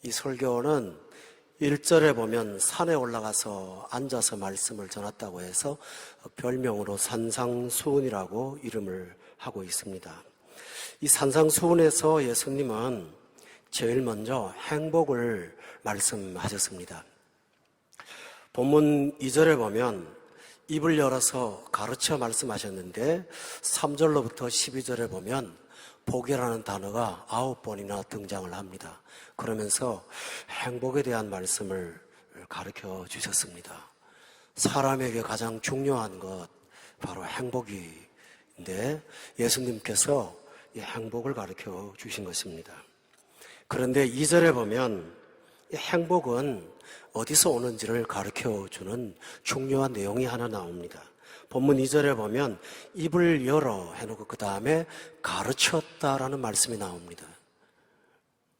이 설교는 1절에 보면 산에 올라가서 앉아서 말씀을 전했다고 해서 별명으로 산상수훈이라고 이름을 하고 있습니다. 이 산상수훈에서 예수님은 제일 먼저 행복을 말씀하셨습니다. 본문 2절에 보면 입을 열어서 가르쳐 말씀하셨는데 3절로부터 12절에 보면 복이라는 단어가 9번이나 등장을 합니다. 그러면서 행복에 대한 말씀을 가르쳐 주셨습니다. 사람에게 가장 중요한 것 바로 행복인데 예수님께서 이 행복을 가르쳐 주신 것입니다. 그런데 2절에 보면 이 행복은 어디서 오는지를 가르쳐 주는 중요한 내용이 하나 나옵니다. 본문 2절에 보면 입을 열어 해놓고 그 다음에 가르쳤다라는 말씀이 나옵니다.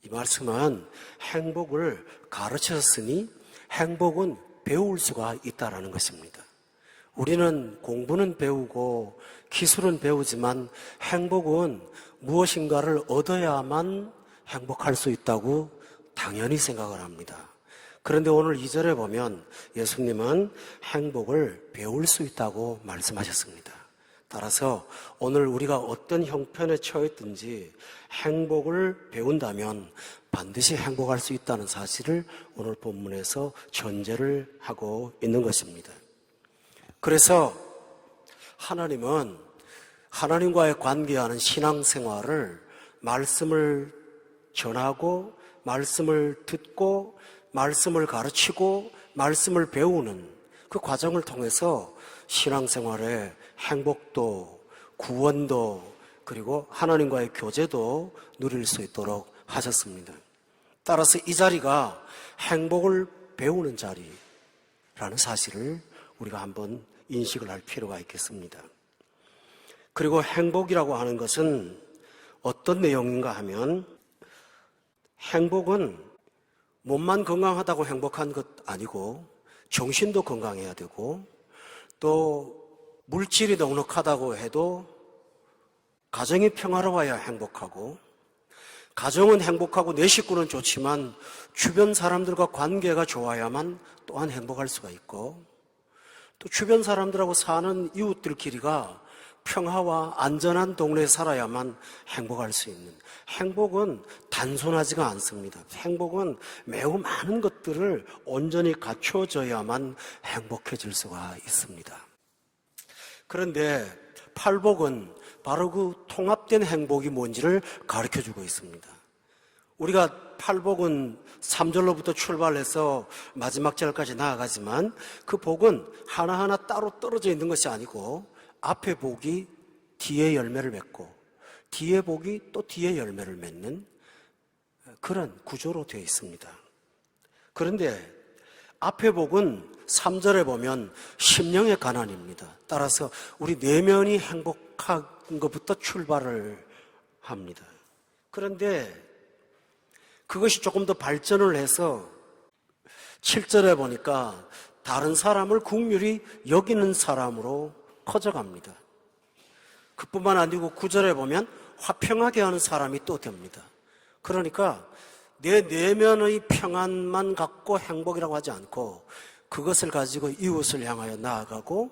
이 말씀은 행복을 가르쳤으니 행복은 배울 수가 있다라는 것입니다. 우리는 공부는 배우고 기술은 배우지만 행복은 무엇인가를 얻어야만 행복할 수 있다고 당연히 생각을 합니다. 그런데 오늘 2절에 보면 예수님은 행복을 배울 수 있다고 말씀하셨습니다. 따라서 오늘 우리가 어떤 형편에 처했든지 행복을 배운다면 반드시 행복할 수 있다는 사실을 오늘 본문에서 전제를 하고 있는 것입니다. 그래서 하나님은 하나님과의 관계하는 신앙생활을 말씀을 전하고 말씀을 듣고 말씀을 가르치고 말씀을 배우는 그 과정을 통해서 신앙생활의 행복도 구원도 그리고 하나님과의 교제도 누릴 수 있도록 하셨습니다. 따라서 이 자리가 행복을 배우는 자리라는 사실을 우리가 한번 인식을 할 필요가 있겠습니다. 그리고 행복이라고 하는 것은 어떤 내용인가 하면 행복은 몸만 건강하다고 행복한 것 아니고 정신도 건강해야 되고 또 물질이 넉넉하다고 해도 가정이 평화로워야 행복하고 가정은 행복하고 내 식구는 좋지만 주변 사람들과 관계가 좋아야만 또한 행복할 수가 있고 또 주변 사람들하고 사는 이웃들끼리가 평화와 안전한 동네에 살아야만 행복할 수 있는 행복은 단순하지가 않습니다. 행복은 매우 많은 것들을 온전히 갖춰져야만 행복해질 수가 있습니다. 그런데 팔복은 바로 그 통합된 행복이 뭔지를 가르쳐주고 있습니다. 우리가 팔복은 3절로부터 출발해서 마지막 절까지 나아가지만 그 복은 하나하나 따로 떨어져 있는 것이 아니고 앞에 복이 뒤에 열매를 맺고 뒤에 복이 또 뒤에 열매를 맺는 그런 구조로 되어 있습니다. 그런데 앞에 복은 3절에 보면 심령의 가난입니다. 따라서 우리 내면이 행복한 것부터 출발을 합니다. 그런데 그것이 조금 더 발전을 해서 7절에 보니까 다른 사람을 긍휼히 여기는 사람으로 커져갑니다. 그뿐만 아니고 9절에 보면 화평하게 하는 사람이 또 됩니다. 그러니까 내 내면의 평안만 갖고 행복이라고 하지 않고 그것을 가지고 이웃을 향하여 나아가고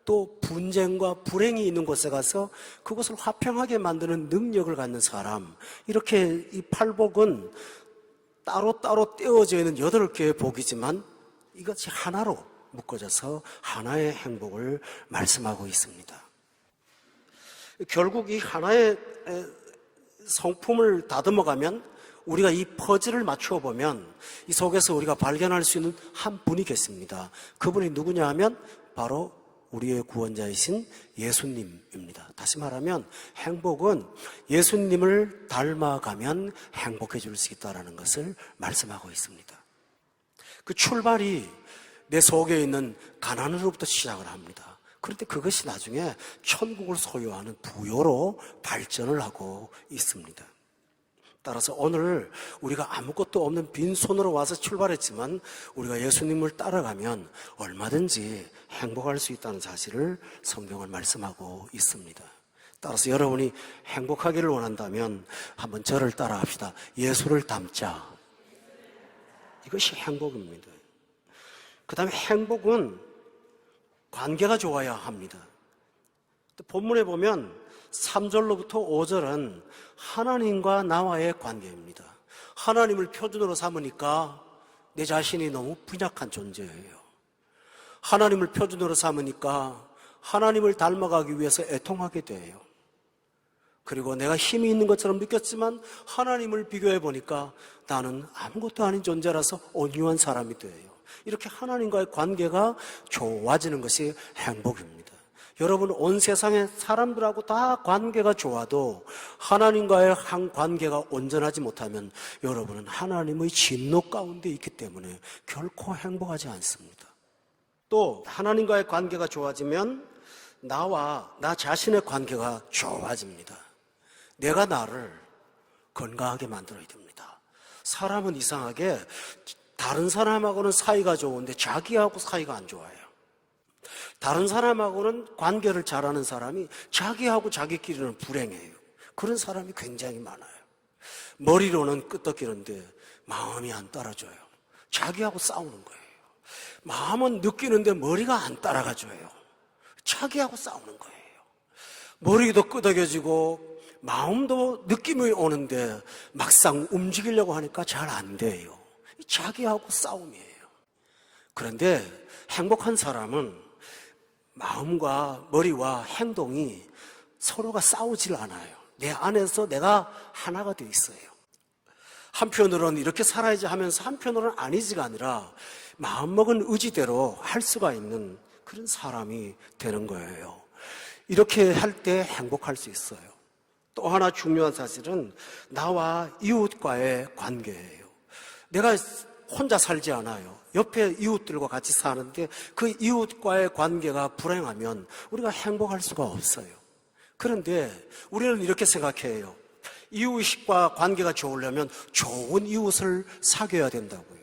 또 분쟁과 불행이 있는 곳에 가서 그것을 화평하게 만드는 능력을 갖는 사람, 이렇게 이 팔복은 따로따로 떼어져 있는 8개의 복이지만 이것이 하나로 묶어져서 하나의 행복을 말씀하고 있습니다. 결국 이 하나의 성품을 다듬어가면 우리가 이 퍼즐을 맞추어 보면 이 속에서 우리가 발견할 수 있는 한 분이 계십니다. 그분이 누구냐 하면 바로 우리의 구원자이신 예수님입니다. 다시 말하면 행복은 예수님을 닮아가면 행복해질 수 있다는 것을 말씀하고 있습니다. 그 출발이 내 속에 있는 가난으로부터 시작을 합니다. 그런데 그것이 나중에 천국을 소유하는 부요로 발전을 하고 있습니다. 따라서 오늘 우리가 아무것도 없는 빈손으로 와서 출발했지만 우리가 예수님을 따라가면 얼마든지 행복할 수 있다는 사실을 성경은 말씀하고 있습니다. 따라서 여러분이 행복하기를 원한다면 한번 저를 따라합시다. 예수를 닮자. 이것이 행복입니다. 그 다음에 행복은 관계가 좋아야 합니다. 본문에 보면 3절로부터 5절은 하나님과 나와의 관계입니다. 하나님을 표준으로 삼으니까 내 자신이 너무 빈약한 존재예요. 하나님을 표준으로 삼으니까 하나님을 닮아가기 위해서 애통하게 돼요. 그리고 내가 힘이 있는 것처럼 느꼈지만 하나님을 비교해 보니까 나는 아무것도 아닌 존재라서 온유한 사람이 돼요. 이렇게 하나님과의 관계가 좋아지는 것이 행복입니다. 여러분, 온 세상의 사람들하고 다 관계가 좋아도 하나님과의 관계가 온전하지 못하면 여러분은 하나님의 진노 가운데 있기 때문에 결코 행복하지 않습니다. 또 하나님과의 관계가 좋아지면 나와 나 자신의 관계가 좋아집니다. 내가 나를 건강하게 만들어야 됩니다. 사람은 이상하게 다른 사람하고는 사이가 좋은데 자기하고 사이가 안 좋아요. 다른 사람하고는 관계를 잘하는 사람이 자기하고 자기끼리는 불행해요. 그런 사람이 굉장히 많아요. 머리로는 끄떡이는데 마음이 안 따라줘요. 자기하고 싸우는 거예요. 마음은 느끼는데 머리가 안 따라가줘요. 자기하고 싸우는 거예요. 머리도 끄덕여지고 마음도 느낌이 오는데 막상 움직이려고 하니까 잘 안 돼요. 자기하고 싸움이에요. 그런데 행복한 사람은 마음과 머리와 행동이 서로가 싸우질 않아요. 내 안에서 내가 하나가 돼 있어요. 한편으로는 이렇게 살아야지 하면서 한편으로는 아니지가 아니라 마음먹은 의지대로 할 수가 있는 그런 사람이 되는 거예요. 이렇게 할 때 행복할 수 있어요. 또 하나 중요한 사실은 나와 이웃과의 관계예요. 내가 혼자 살지 않아요. 옆에 이웃들과 같이 사는데 그 이웃과의 관계가 불행하면 우리가 행복할 수가 없어요. 그런데 우리는 이렇게 생각해요. 이웃과 관계가 좋으려면 좋은 이웃을 사귀어야 된다고요.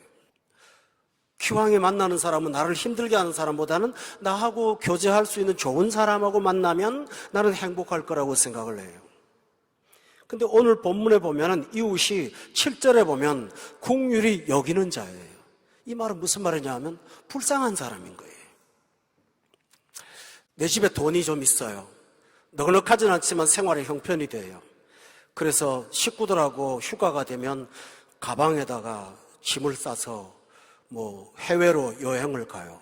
기왕에 만나는 사람은 나를 힘들게 하는 사람보다는 나하고 교제할 수 있는 좋은 사람하고 만나면 나는 행복할 거라고 생각을 해요. 근데 오늘 본문에 보면은 이웃이 7절에 보면 긍휼히 여기는 자예요. 이 말은 무슨 말이냐 하면 불쌍한 사람인 거예요. 내 집에 돈이 좀 있어요. 넉넉하진 않지만 생활의 형편이 돼요. 그래서 식구들하고 휴가가 되면 가방에다가 짐을 싸서 해외로 여행을 가요.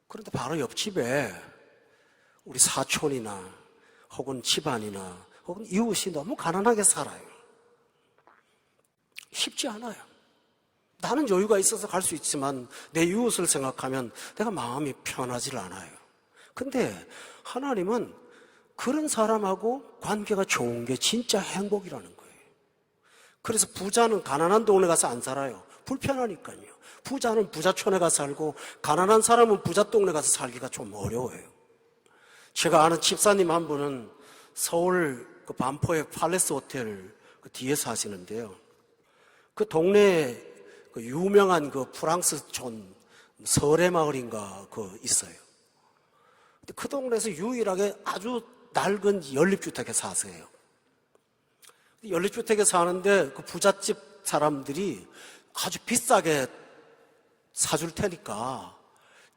그런데 바로 옆집에 우리 사촌이나 혹은 집안이나 혹은 이웃이 너무 가난하게 살아요. 쉽지 않아요. 나는 여유가 있어서 갈 수 있지만 내 이웃을 생각하면 내가 마음이 편하질 않아요. 근데 하나님은 그런 사람하고 관계가 좋은 게 진짜 행복이라는 거예요. 그래서 부자는 가난한 동네 가서 안 살아요. 불편하니까요. 부자는 부자촌에 가서 살고 가난한 사람은 부자 동네 가서 살기가 좀 어려워요. 제가 아는 집사님 한 분은 서울 그 반포의 팔레스 호텔 그 뒤에 사시는데요. 그 동네에 그 유명한 그 프랑스촌 설해마을인가 그 있어요. 근데 그 동네에서 유일하게 아주 낡은 연립주택에 사세요. 연립주택에 사는데 그 부잣집 사람들이 아주 비싸게 사줄 테니까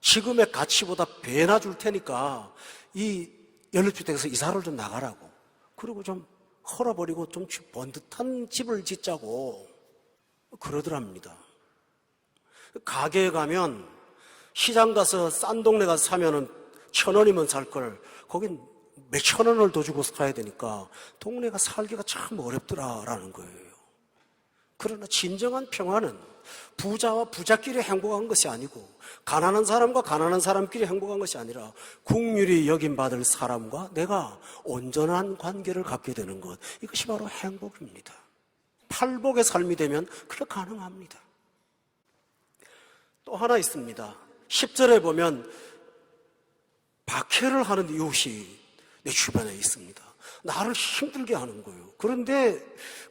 지금의 가치보다 배나 줄 테니까 이 연립주택에서 이사를 좀 나가라고, 그리고 좀 헐어버리고 좀 번듯한 집을 짓자고 그러더랍니다. 가게에 가면 시장 가서 싼 동네 가서 사면은 1,000원이면 살 걸 거긴 몇천 원을 더 주고 사야 되니까 동네가 살기가 참 어렵더라라는 거예요. 그러나 진정한 평화는 부자와 부자끼리 행복한 것이 아니고 가난한 사람과 가난한 사람끼리 행복한 것이 아니라 긍휼히 여김받을 사람과 내가 온전한 관계를 갖게 되는 것, 이것이 바로 행복입니다. 팔복의 삶이 되면 그게 가능합니다. 또 하나 있습니다. 10절에 보면 박해를 하는 이웃이 내 주변에 있습니다. 나를 힘들게 하는 거예요. 그런데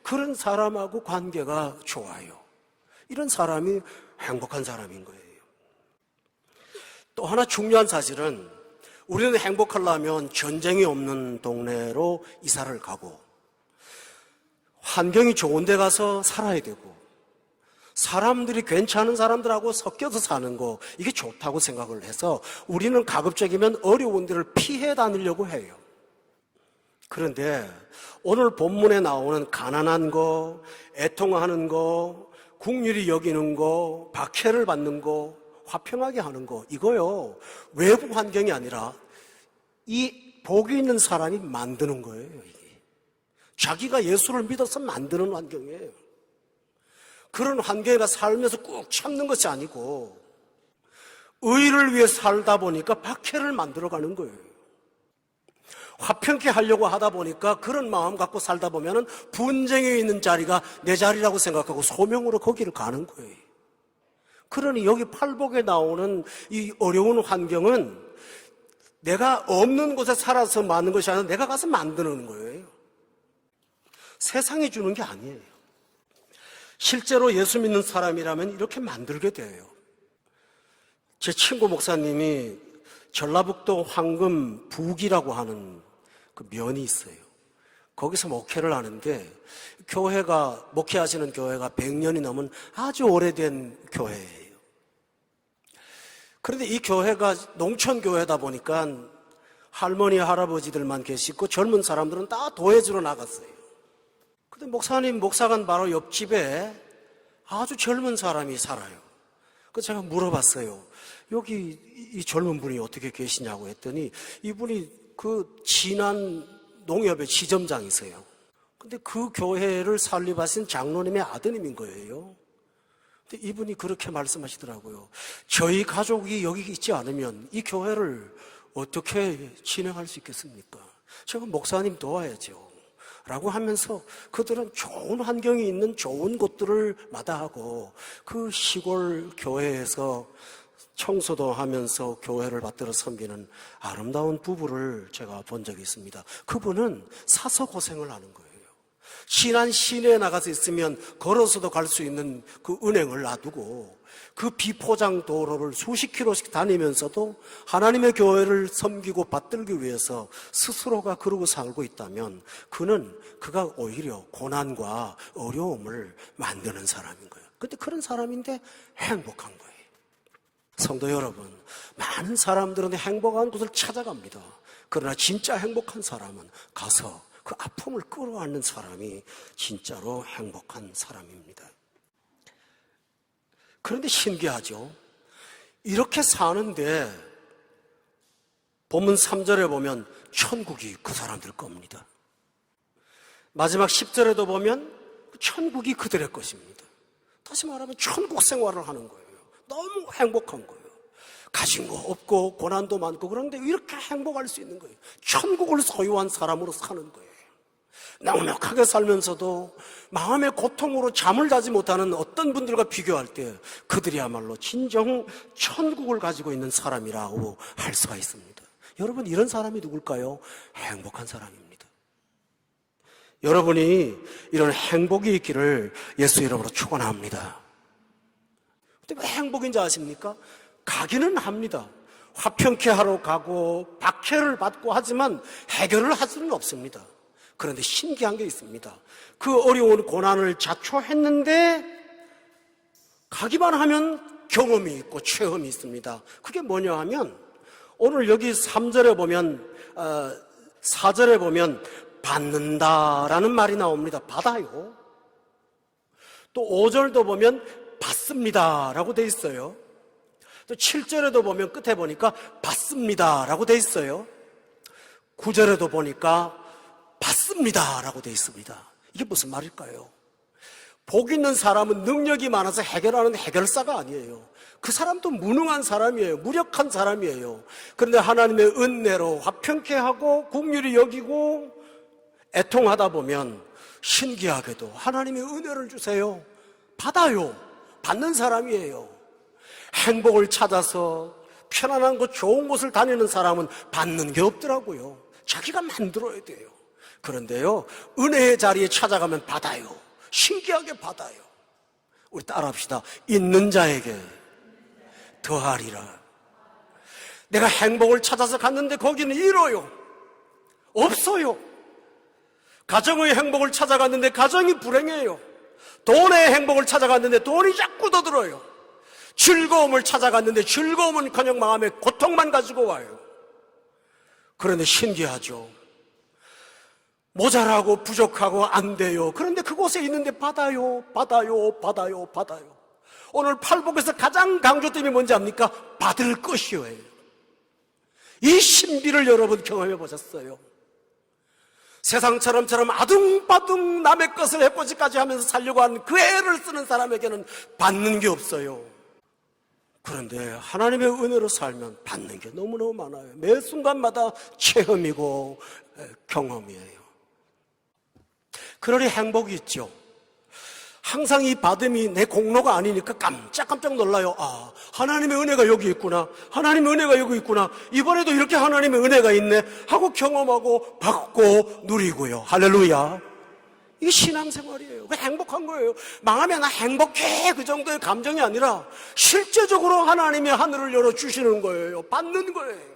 그런 사람하고 관계가 좋아요. 이런 사람이 행복한 사람인 거예요. 또 하나 중요한 사실은 우리는 행복하려면 전쟁이 없는 동네로 이사를 가고 환경이 좋은 데 가서 살아야 되고 사람들이 괜찮은 사람들하고 섞여서 사는 거, 이게 좋다고 생각을 해서 우리는 가급적이면 어려운 데를 피해 다니려고 해요. 그런데 오늘 본문에 나오는 가난한 거, 애통하는 거, 국률이 여기는 거, 박해를 받는 거, 화평하게 하는 거, 이거요, 외부 환경이 아니라 이 복이 있는 사람이 만드는 거예요. 이게 자기가 예수를 믿어서 만드는 환경이에요. 그런 환경에 살면서 꾹 참는 것이 아니고 의를 위해 살다 보니까 박해를 만들어가는 거예요. 화평케 하려고 하다 보니까 그런 마음 갖고 살다 보면은 분쟁에 있는 자리가 내 자리라고 생각하고 소명으로 거기를 가는 거예요. 그러니 여기 팔복에 나오는 이 어려운 환경은 내가 없는 곳에 살아서 많은 것이 아니라 내가 가서 만드는 거예요. 세상이 주는 게 아니에요. 실제로 예수 믿는 사람이라면 이렇게 만들게 돼요. 제 친구 목사님이 전라북도 황금 부기라고 하는 그 면이 있어요. 거기서 목회를 하는데 교회가, 목회하시는 교회가 100년이 넘은 아주 오래된 교회예요. 그런데 이 교회가 농촌 교회다 보니까 할머니, 할아버지들만 계시고 젊은 사람들은 다 도회지로 나갔어요. 근데 목사관 바로 옆집에 아주 젊은 사람이 살아요. 그래서 제가 물어봤어요. 여기 이 젊은 분이 어떻게 계시냐고 했더니 이분이 그 진안 농협의 지점장이세요. 근데 그 교회를 설립하신 장로님의 아드님인 거예요. 근데 이분이 그렇게 말씀하시더라고요. 저희 가족이 여기 있지 않으면 이 교회를 어떻게 진행할 수 있겠습니까? 제가 목사님 도와야죠. 라고 하면서 그들은 좋은 환경이 있는 좋은 곳들을 마다하고 그 시골 교회에서 청소도 하면서 교회를 받들어 섬기는 아름다운 부부를 제가 본 적이 있습니다. 그분은 사서 고생을 하는 거예요. 지난 시내에 나가서 있으면 걸어서도 갈 수 있는 그 은행을 놔두고 그 비포장 도로를 수십 킬로씩 다니면서도 하나님의 교회를 섬기고 받들기 위해서 스스로가 그러고 살고 있다면 그가 오히려 고난과 어려움을 만드는 사람인 거예요. 근데 그런 사람인데 행복한 거예요. 성도 여러분, 많은 사람들은 행복한 곳을 찾아갑니다. 그러나 진짜 행복한 사람은 가서 그 아픔을 끌어안는 사람이 진짜로 행복한 사람입니다. 그런데 신기하죠? 이렇게 사는데 본문 3절에 보면 천국이 그 사람들 겁니다. 마지막 10절에도 보면 천국이 그들의 것입니다. 다시 말하면 천국 생활을 하는 거예요. 너무 행복한 거예요. 가진 거 없고 고난도 많고 그런데 이렇게 행복할 수 있는 거예요. 천국을 소유한 사람으로 사는 거예요. 넉넉하게 살면서도 마음의 고통으로 잠을 자지 못하는 어떤 분들과 비교할 때 그들이야말로 진정 천국을 가지고 있는 사람이라고 할 수가 있습니다. 여러분, 이런 사람이 누굴까요? 행복한 사람입니다. 여러분이 이런 행복이 있기를 예수 이름으로 축원합니다. 근데 왜 행복인지 아십니까? 가기는 합니다. 화평케 하러 가고 박해를 받고 하지만 해결을 할 수는 없습니다. 그런데 신기한 게 있습니다. 그 어려운 고난을 자초했는데 가기만 하면 경험이 있고 체험이 있습니다. 그게 뭐냐 하면 오늘 여기 3절에 보면 4절에 보면 받는다라는 말이 나옵니다. 받아요. 또 5절도 보면 받습니다라고 돼 있어요. 또 7절에도 보면 끝에 보니까 받습니다라고 돼 있어요. 9절에도 보니까 받습니다라고 돼 있습니다. 이게 무슨 말일까요? 복 있는 사람은 능력이 많아서 해결하는 해결사가 아니에요. 그 사람도 무능한 사람이에요. 무력한 사람이에요. 그런데 하나님의 은혜로 화평케 하고 긍휼히 여기고 애통하다 보면 신기하게도 하나님의 은혜를 주세요. 받아요. 받는 사람이에요. 행복을 찾아서 편안한 곳, 좋은 곳을 다니는 사람은 받는 게 없더라고요. 자기가 만들어야 돼요. 그런데요, 은혜의 자리에 찾아가면 받아요. 신기하게 받아요. 우리 따라합시다. 있는 자에게 더하리라. 내가 행복을 찾아서 갔는데 거기는 잃어요. 없어요. 가정의 행복을 찾아갔는데 가정이 불행해요. 돈의 행복을 찾아갔는데 돈이 자꾸 더 들어요. 즐거움을 찾아갔는데 즐거움은 그냥 마음에 고통만 가지고 와요. 그런데 신기하죠. 모자라고 부족하고 안 돼요. 그런데 그곳에 있는데 받아요. 오늘 팔복에서 가장 강조점이 뭔지 압니까? 받을 것이요. 이 신비를 여러분 경험해 보셨어요? 세상처럼 아둥바둥 남의 것을 해코지까지 하면서 살려고 하는 그 애를 쓰는 사람에게는 받는 게 없어요. 그런데 하나님의 은혜로 살면 받는 게 너무너무 많아요. 매 순간마다 체험이고 경험이에요. 그러니 행복이 있죠. 항상 이 받음이 내 공로가 아니니까 깜짝 놀라요. 아, 하나님의 은혜가 여기 있구나. 하나님의 은혜가 여기 있구나. 이번에도 이렇게 하나님의 은혜가 있네 하고 경험하고 받고 누리고요. 할렐루야. 이게 신앙생활이에요. 그 행복한 거예요. 망하면 나 행복해 그 정도의 감정이 아니라 실제적으로 하나님이 하늘을 열어주시는 거예요. 받는 거예요.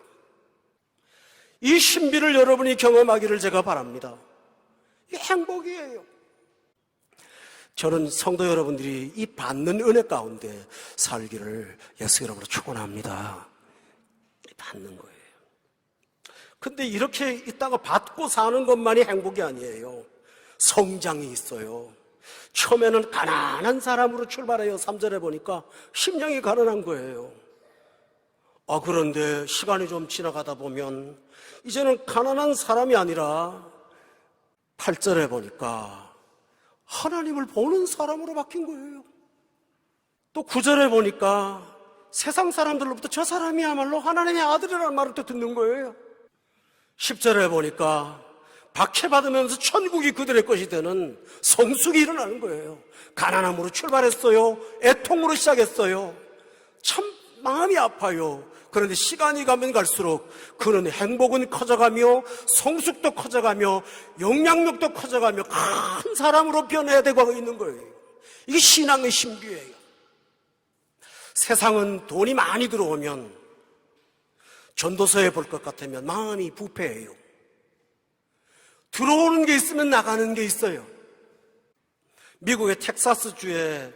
이 신비를 여러분이 경험하기를 제가 바랍니다. 이게 행복이에요. 저는 성도 여러분들이 이 받는 은혜 가운데 살기를 예수 이름으로 축원합니다. 받는 거예요. 근데 이렇게 있다가 받고 사는 것만이 행복이 아니에요. 성장이 있어요. 처음에는 가난한 사람으로 출발해요. 3절에 보니까 심령이 가난한 거예요. 그런데 시간이 좀 지나가다 보면 이제는 가난한 사람이 아니라 8절에 보니까 하나님을 보는 사람으로 바뀐 거예요. 또 9절에 보니까 세상 사람들로부터 저 사람이야말로 하나님의 아들이라는 말을 또 듣는 거예요. 10절에 보니까 박해받으면서 천국이 그들의 것이 되는 성숙이 일어나는 거예요. 가난함으로 출발했어요. 애통으로 시작했어요. 참 마음이 아파요. 그런데 시간이 가면 갈수록 그는 행복은 커져가며 성숙도 커져가며 영향력도 커져가며 큰 사람으로 변해야 되고 있는 거예요. 이게 신앙의 신비예요. 세상은 돈이 많이 들어오면 전도서에 볼 것 같으면 마음이 부패해요. 들어오는 게 있으면 나가는 게 있어요. 미국의 텍사스주에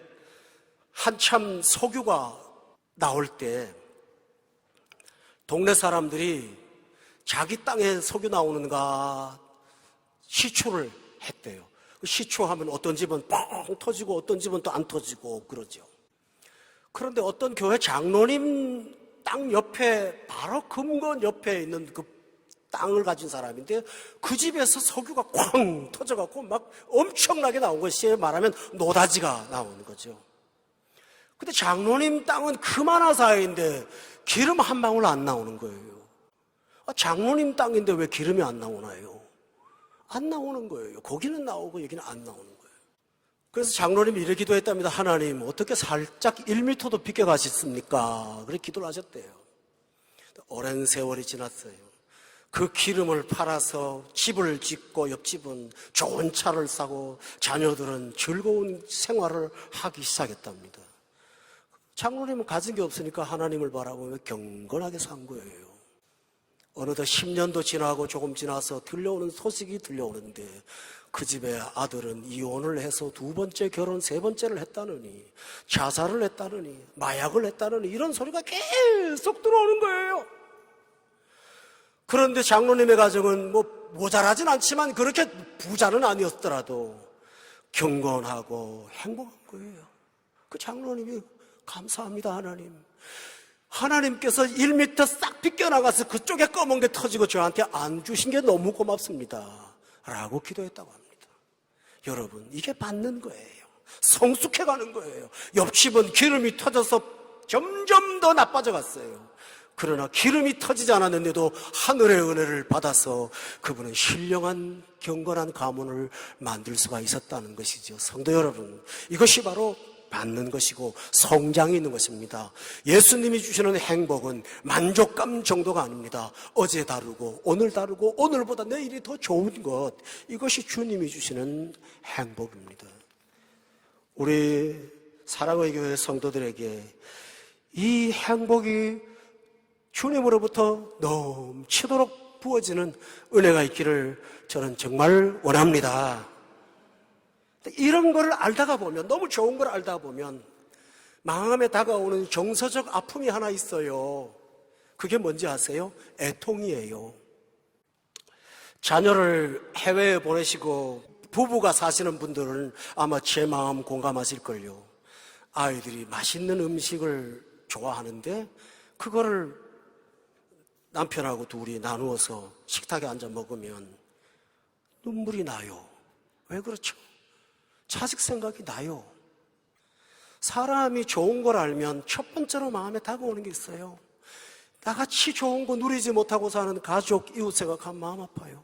한참 석유가 나올 때 동네 사람들이 자기 땅에 석유 나오는가 시초를 했대요. 시초하면 어떤 집은 뻥 터지고 어떤 집은 또 안 터지고 그러죠. 그런데 어떤 교회 장로님 땅 옆에 바로 금건 옆에 있는 그 땅을 가진 사람인데 그 집에서 석유가 쾅 터져갖고 막 엄청나게 나온 것이 말하면 노다지가 나오는 거죠. 근데 장로님 땅은 그만한 사이인데 기름 한 방울 안 나오는 거예요. 장로님 땅인데 왜 기름이 안 나오나요? 안 나오는 거예요. 거기는 나오고 여기는 안 나오는 거예요. 그래서 장로님이 이렇게 기도했답니다. 하나님 어떻게 살짝 1m도 비껴가셨습니까? 그렇게 기도를 하셨대요. 오랜 세월이 지났어요. 그 기름을 팔아서 집을 짓고 옆집은 좋은 차를 사고 자녀들은 즐거운 생활을 하기 시작했답니다. 장로님은 가진 게 없으니까 하나님을 바라보며 경건하게 산 거예요. 어느덧 10년도 지나고 조금 지나서 들려오는 소식이 들려오는데 그 집의 아들은 이혼을 해서 2번째 결혼, 3번째를 했다느니 자살을 했다느니 마약을 했다느니 이런 소리가 계속 들어오는 거예요. 그런데 장로님의 가정은 모자라진 않지만 그렇게 부자는 아니었더라도 경건하고 행복한 거예요. 그 장로님이 감사합니다 하나님. 하나님께서 1m 싹 빗겨나가서 그쪽에 검은 게 터지고 저한테 안 주신 게 너무 고맙습니다 라고 기도했다고 합니다. 여러분 이게 받는 거예요. 성숙해가는 거예요. 옆집은 기름이 터져서 점점 더 나빠져 갔어요. 그러나 기름이 터지지 않았는데도 하늘의 은혜를 받아서 그분은 신령한 경건한 가문을 만들 수가 있었다는 것이죠. 성도 여러분, 이것이 바로 받는 것이고 성장이 있는 것입니다. 예수님이 주시는 행복은 만족감 정도가 아닙니다. 어제 다르고 오늘 다르고 오늘보다 내일이 더 좋은 것, 이것이 주님이 주시는 행복입니다. 우리 사랑의 교회 성도들에게 이 행복이 주님으로부터 넘치도록 부어지는 은혜가 있기를 저는 정말 원합니다. 이런 걸 알다가 보면, 너무 좋은 걸 알다가 보면 마음에 다가오는 정서적 아픔이 하나 있어요. 그게 뭔지 아세요? 애통이에요. 자녀를 해외에 보내시고 부부가 사시는 분들은 아마 제 마음 공감하실걸요. 아이들이 맛있는 음식을 좋아하는데 그거를 남편하고 둘이 나누어서 식탁에 앉아 먹으면 눈물이 나요. 왜 그렇죠? 자식 생각이 나요. 사람이 좋은 걸 알면 첫 번째로 마음에 다가오는 게 있어요. 나같이 좋은 거 누리지 못하고 사는 가족, 이웃 생각하면 마음 아파요.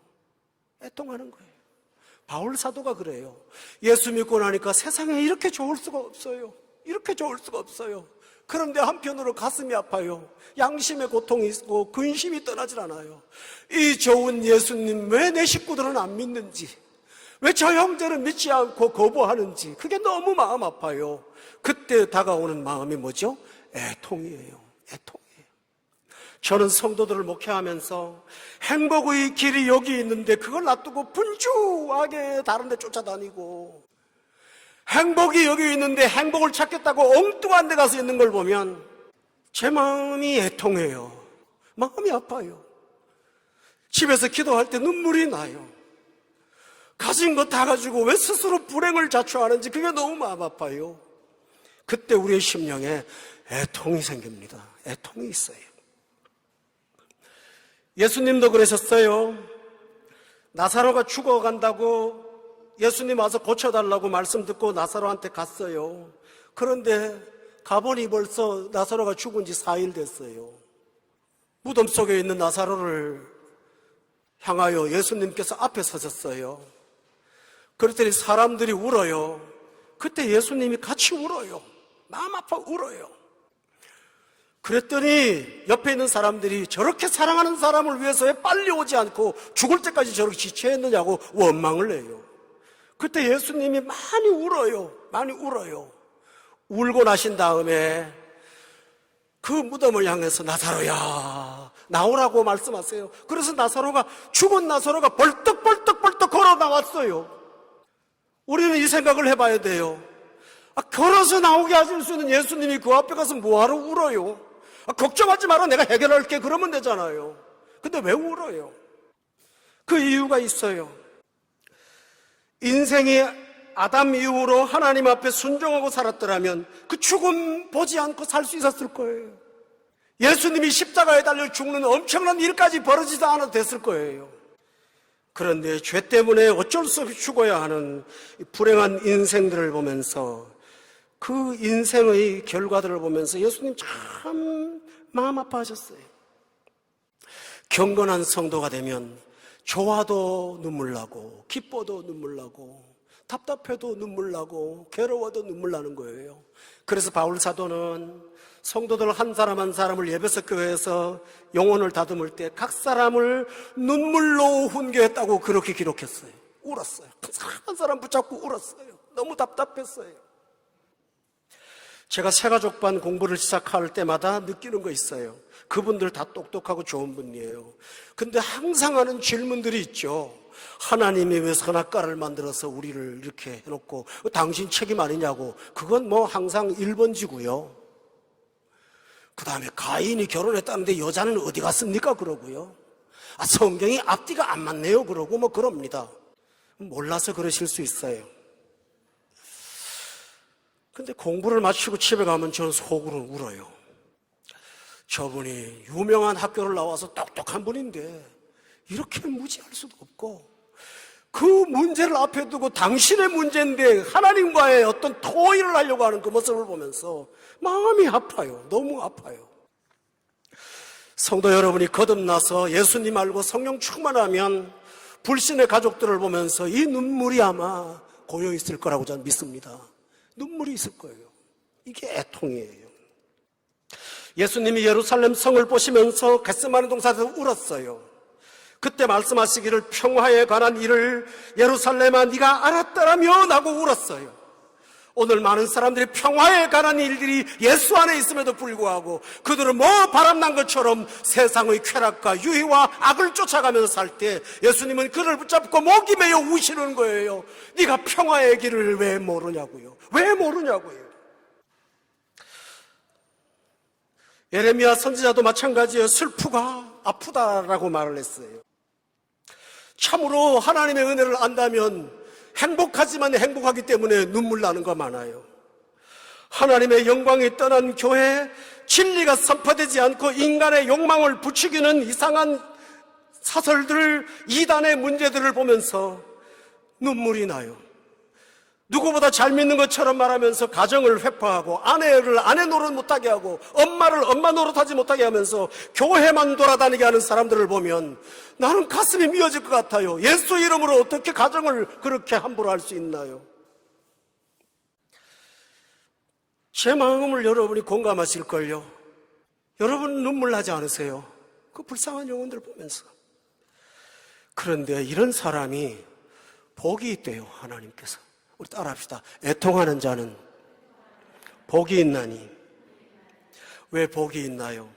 애통하는 거예요. 바울 사도가 그래요. 예수 믿고 나니까 세상에 이렇게 좋을 수가 없어요. 이렇게 좋을 수가 없어요. 그런데 한편으로 가슴이 아파요. 양심의 고통이 있고 근심이 떠나질 않아요. 이 좋은 예수님 왜 내 식구들은 안 믿는지, 왜 저 형제는 믿지 않고 거부하는지, 그게 너무 마음 아파요. 그때 다가오는 마음이 뭐죠? 애통이에요. 애통이에요. 저는 성도들을 목회하면서 행복의 길이 여기 있는데 그걸 놔두고 분주하게 다른 데 쫓아다니고, 행복이 여기 있는데 행복을 찾겠다고 엉뚱한 데 가서 있는 걸 보면 제 마음이 애통해요. 마음이 아파요. 집에서 기도할 때 눈물이 나요. 가진 거 다 가지고 왜 스스로 불행을 자초하는지 그게 너무 마음 아파요. 그때 우리의 심령에 애통이 생깁니다. 애통이 있어요. 예수님도 그러셨어요. 나사로가 죽어간다고 예수님 와서 고쳐달라고 말씀 듣고 나사로한테 갔어요. 그런데 가보니 벌써 나사로가 죽은 지 4일 됐어요. 무덤 속에 있는 나사로를 향하여 예수님께서 앞에 서셨어요. 그랬더니 사람들이 울어요. 그때 예수님이 같이 울어요. 마음 아파 울어요. 그랬더니 옆에 있는 사람들이 저렇게 사랑하는 사람을 위해서 왜 빨리 오지 않고 죽을 때까지 저렇게 지체했느냐고 원망을 해요. 그때 예수님이 많이 울어요. 많이 울어요. 울고 나신 다음에 그 무덤을 향해서 나사로야 나오라고 말씀하세요. 그래서 죽은 나사로가 벌떡벌떡 걸어 나왔어요. 우리는 이 생각을 해봐야 돼요. 걸어서 나오게 하실 수 있는 예수님이 그 앞에 가서 뭐하러 울어요? 걱정하지 마라, 내가 해결할게, 그러면 되잖아요. 근데 왜 울어요? 그 이유가 있어요. 인생이 아담 이후로 하나님 앞에 순종하고 살았더라면 그 죽음 보지 않고 살 수 있었을 거예요. 예수님이 십자가에 달려 죽는 엄청난 일까지 벌어지지 않아도 됐을 거예요. 그런데 죄 때문에 어쩔 수 없이 죽어야 하는 불행한 인생들을 보면서, 그 인생의 결과들을 보면서 예수님 참 마음 아파하셨어요. 경건한 성도가 되면 좋아도 눈물 나고 기뻐도 눈물 나고 답답해도 눈물 나고 괴로워도 눈물 나는 거예요. 그래서 바울 사도는 성도들 한 사람 한 사람을 예배석 교회에서 영혼을 다듬을 때 각 사람을 눈물로 훈계했다고 그렇게 기록했어요. 울었어요. 한 사람 붙잡고 울었어요. 너무 답답했어요. 제가 새가족반 공부를 시작할 때마다 느끼는 거 있어요. 그분들 다 똑똑하고 좋은 분이에요. 근데 항상 하는 질문들이 있죠. 하나님이 왜 선악과를 만들어서 우리를 이렇게 해놓고 당신 책임 아니냐고. 그건 뭐 항상 1번지고요. 그 다음에 가인이 결혼했다는데 여자는 어디 갔습니까? 그러고요. 성경이 앞뒤가 안 맞네요. 그러고 뭐 그럽니다. 몰라서 그러실 수 있어요. 근데 공부를 마치고 집에 가면 저는 속으로 울어요. 저분이 유명한 학교를 나와서 똑똑한 분인데 이렇게 무지할 수도 없고, 그 문제를 앞에 두고 당신의 문제인데 하나님과의 어떤 토의를 하려고 하는 그 모습을 보면서 마음이 아파요. 너무 아파요. 성도 여러분이 거듭나서 예수님 알고 성령 충만하면 불신의 가족들을 보면서 이 눈물이 아마 고여 있을 거라고 저는 믿습니다. 눈물이 있을 거예요. 이게 애통이에요. 예수님이 예루살렘 성을 보시면서 겟세마네 동산에서 울었어요. 그때 말씀하시기를 평화에 관한 일을 예루살렘아 네가 알았더라면 하고 울었어요. 오늘 많은 사람들이 평화에 관한 일들이 예수 안에 있음에도 불구하고 그들은 뭐 바람난 것처럼 세상의 쾌락과 유희와 악을 쫓아가면서 살 때 예수님은 그를 붙잡고 목이 메어 우시는 거예요. 네가 평화의 길을 왜 모르냐고요. 왜 모르냐고요. 예레미야 선지자도 마찬가지예요. 슬프가 아프다라고 말을 했어요. 참으로 하나님의 은혜를 안다면 행복하지만 행복하기 때문에 눈물 나는 거 많아요. 하나님의 영광이 떠난 교회, 진리가 선포되지 않고 인간의 욕망을 부추기는 이상한 사설들, 이단의 문제들을 보면서 눈물이 나요. 누구보다 잘 믿는 것처럼 말하면서 가정을 회파하고 아내를 아내 노릇 못하게 하고 엄마를 엄마 노릇하지 못하게 하면서 교회만 돌아다니게 하는 사람들을 보면 나는 가슴이 미어질 것 같아요. 예수 이름으로 어떻게 가정을 그렇게 함부로 할 수 있나요? 제 마음을 여러분이 공감하실걸요. 여러분 눈물 나지 않으세요? 그 불쌍한 영혼들 보면서. 그런데 이런 사람이 복이 있대요. 하나님께서. 우리 따라합시다. 애통하는 자는 복이 있나니. 왜 복이 있나요?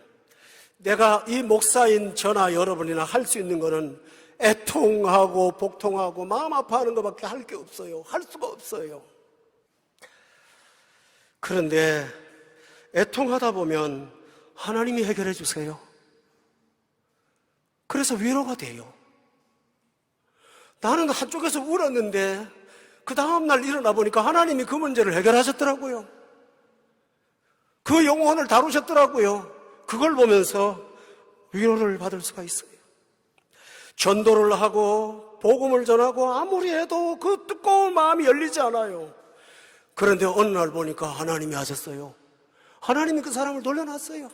내가 이 목사인 저나 여러분이나 할 수 있는 거는 애통하고 복통하고 마음 아파하는 것밖에 할 게 없어요. 할 수가 없어요. 그런데 애통하다 보면 하나님이 해결해 주세요. 그래서 위로가 돼요. 나는 한쪽에서 울었는데 그 다음날 일어나 보니까 하나님이 그 문제를 해결하셨더라고요. 그 영혼을 다루셨더라고요. 그걸 보면서 위로를 받을 수가 있어요. 전도를 하고 복음을 전하고 아무리 해도 그 뜨거운 마음이 열리지 않아요. 그런데 어느 날 보니까 하나님이 하셨어요. 하나님이 그 사람을 돌려놨어요.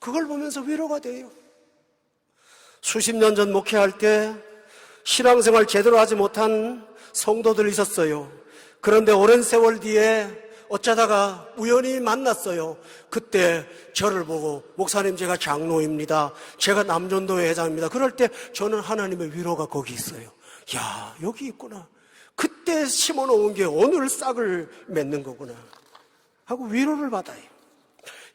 그걸 보면서 위로가 돼요. 수십 년 전 목회할 때 신앙생활 제대로 하지 못한 성도들이 있었어요. 그런데 오랜 세월 뒤에 어쩌다가 우연히 만났어요. 그때 저를 보고 목사님 제가 장로입니다. 제가 남전도회 회장입니다. 그럴 때 저는 하나님의 위로가 거기 있어요. 야, 여기 있구나. 그때 심어놓은 게 오늘 싹을 맺는 거구나 하고 위로를 받아요.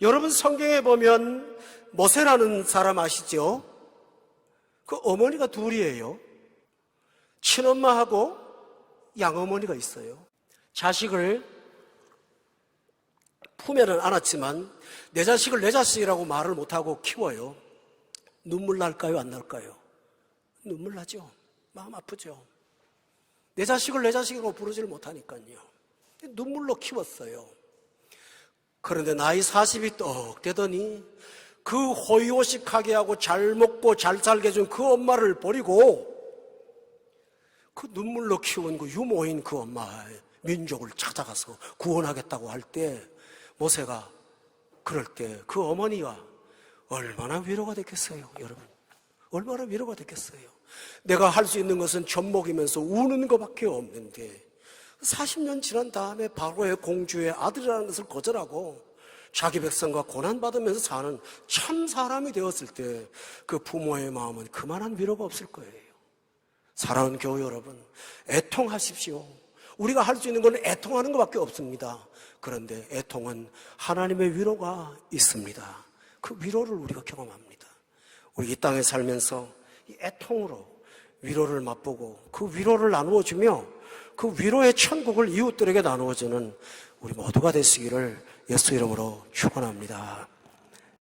여러분 성경에 보면 모세라는 사람 아시죠? 그 어머니가 둘이에요. 친엄마하고 양어머니가 있어요. 자식을 품에는 안았지만 내 자식을 내 자식이라고 말을 못하고 키워요. 눈물 날까요? 안 날까요? 눈물 나죠. 마음 아프죠. 내 자식을 내 자식이라고 부르지를 못하니까요. 눈물로 키웠어요. 그런데 나이 40이 떡 되더니 그 호의호식하게 하고 잘 먹고 잘 살게 해준 그 엄마를 버리고 그 눈물로 키운 그 유모인 그 엄마의 민족을 찾아가서 구원하겠다고 할 때 모세가 그럴 때 그 어머니가 얼마나 위로가 됐겠어요, 여러분. 얼마나 위로가 됐겠어요. 내가 할 수 있는 것은 젖먹이면서 우는 것밖에 없는데 40년 지난 다음에 바로의 공주의 아들이라는 것을 거절하고 자기 백성과 고난받으면서 사는 참 사람이 되었을 때 그 부모의 마음은 그만한 위로가 없을 거예요. 사랑하는 교회 여러분, 애통하십시오. 우리가 할 수 있는 건 애통하는 것밖에 없습니다. 그런데 애통은 하나님의 위로가 있습니다. 그 위로를 우리가 경험합니다. 우리 이 땅에 살면서 이 애통으로 위로를 맛보고 그 위로를 나누어주며 그 위로의 천국을 이웃들에게 나누어주는 우리 모두가 되시기를 예수 이름으로 축원합니다.